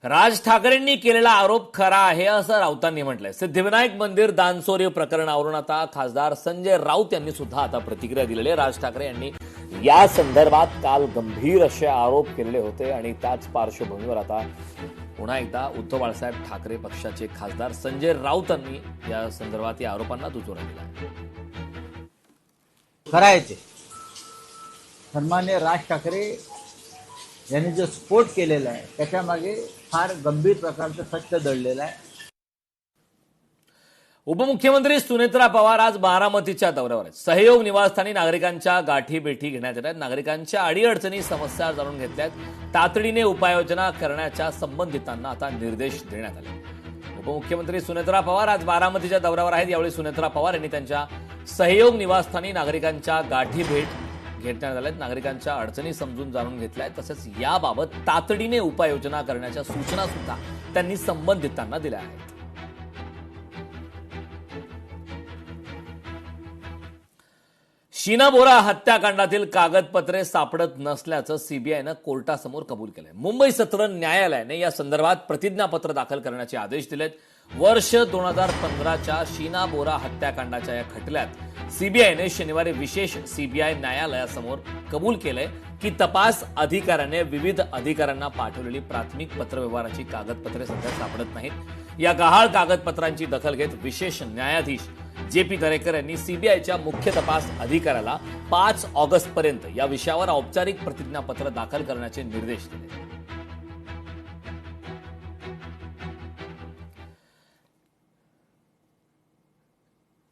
राज ठाकरेंनी केलेला आरोप खरा आहे असं राऊतांनी म्हटलंय। सिद्धिविनायक मंदिर दानचोरी प्रकरणावरून आता खासदार संजय राऊत यांनी सुद्धा आता प्रतिक्रिया दिलेली आहे। राज ठाकरे यांनी या संदर्भात काल गंभीर असे आरोप केलेले होते आणि त्याच पार्श्वभूमीवर आता पुन्हा एकदा उद्धव बाळासाहेब ठाकरे पक्षाचे खासदार संजय राऊतांनी या संदर्भात या आरोपांना दुजोरा दिला आहे। करायचे सन्मान्य राज ठाकरे यांनी जो स्फोट केलेला आहे त्याच्यामागे फार गंभीर प्रकारचं सत्य दडलेलं आहे। उपमुख्यमंत्री सुनेत्रा पवार आज बारामतीच्या दौऱ्यावर आहेत। सहयोग निवासस्थानी नागरिकांच्या गाठीभेटी घेण्यात येत आहेत। नागरिकांच्या अडीअडचणी समस्या जाणून घेतल्यात। तातडीने उपाययोजना करण्याच्या संबंधितांना आता निर्देश देण्यात आले। उपमुख्यमंत्री सुनेत्रा पवार आज बारामतीच्या दौऱ्यावर आहेत। यावेळी सुनेत्रा पवार यांनी त्यांच्या सहयोग निवासस्थानी नागरिकांच्या गाठीभेट घेण्यात आल्यात। नागरिकांच्या अडचणी समजून जाणून घेतल्या आहेत। तसेच याबाबत तातडीने उपाययोजना करण्याच्या सूचना सुद्धा त्यांनी संबंधितांना दिल्या आहेत। शीना बोरा हत्याकांडातील कागदपत्रे सापडत नसल्याचं सीबीआयनं कोर्टासमोर कबूल केलंय। मुंबई सत्र न्यायालयाने या संदर्भात प्रतिज्ञापत्र दाखल करण्याचे आदेश दिलेत। वर्ष 2015च्या शीना बोरा हत्याकांडाच्या या खटल्यात सीबीआयने शनिवारी विशेष सीबीआय न्यायालयासमोर कबूल केलंय की तपास अधिकाऱ्याने विविध अधिकाऱ्यांना पाठवलेली प्राथमिक पत्रव्यवहाराची कागदपत्रे सध्या सापडत नाहीत। या गहाळ कागदपत्रांची दखल घेत विशेष न्यायाधीश जेपी दरेकर यांनी सीबीआयच्या मुख्य तपास अधिकाऱ्याला 5 ऑगस्टपर्यंत या विषयावर औपचारिक प्रतिज्ञापत्र दाखल करण्याचे निर्देश दिले।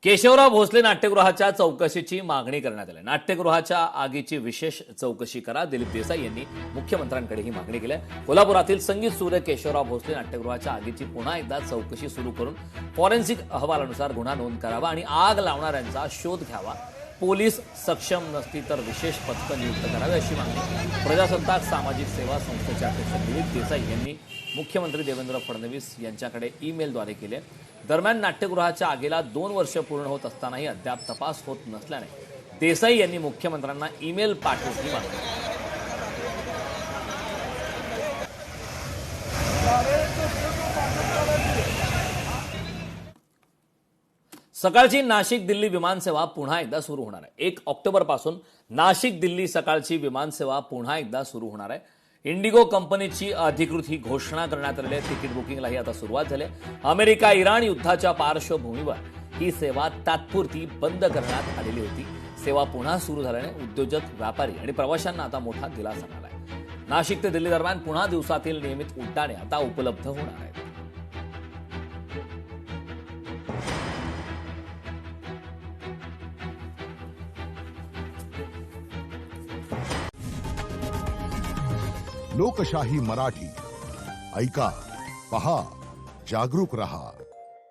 केशवराव भोसले नाट्यगृहाच्या चौकशीची मागणी करण्यात आली। नाट्यगृहाच्या आगीची विशेष चौकशी करा, दिलीप देसाई यांनी मुख्यमंत्र्यांकडे ही मागणी केली आहे। कोल्हापुरातील संगीत सूर्य केशवराव भोसले नाट्यगृहाच्या आगीची पुन्हा एकदा चौकशी सुरू करून फॉरेन्सिक अहवालानुसार गुन्हा नोंद करावा आणि आग लावणाऱ्यांचा शोध घ्यावा। पोलीस सक्षम नसतील तर विशेष पथकं नियुक्त करावी अशी मागणी प्रजासत्ताक सामाजिक सेवा संस्थेचे अध्यक्ष दिलीप देसाई यांनी मुख्यमंत्री देवेंद्र फडणवीस यांच्याकडे ईमेलद्वारे केले। दरम्यान नाट्यगृहाच्या आगीला 2 वर्ष पूर्ण होत असतानाही अद्याप तपास होत नसल्याने देसाई यांनी मुख्यमंत्र्यांना ईमेल पाठवून ही मागणी केली। सकाळची नाशिक दिल्ली विमानसेवा पुन्हा एकदा सुरू होणार आहे। 1 ऑक्टोबरपासून नाशिक दिल्ली सकाळची विमानसेवा पुन्हा एकदा सुरू होणार आहे। इंडिगो कंपनीची अधिकृत ही घोषणा करण्यात आलेली आहे। तिकीट बुकिंगलाही आता सुरुवात झाली आहे। अमेरिका इराण युद्धाच्या पार्श्वभूमीवर ही सेवा तात्पुरती बंद करण्यात आलेली होती। सेवा पुन्हा सुरू झाल्याने उद्योजक, व्यापारी आणि प्रवाशांना आता मोठा दिलासा मिळाला आहे। नाशिक ते दिल्ली दरम्यान पुन्हा दिवसातील नियमित उड्डाणे आता उपलब्ध होणार आहेत। लोकशाही मराठी ऐका, पहा, जागरूक रहा।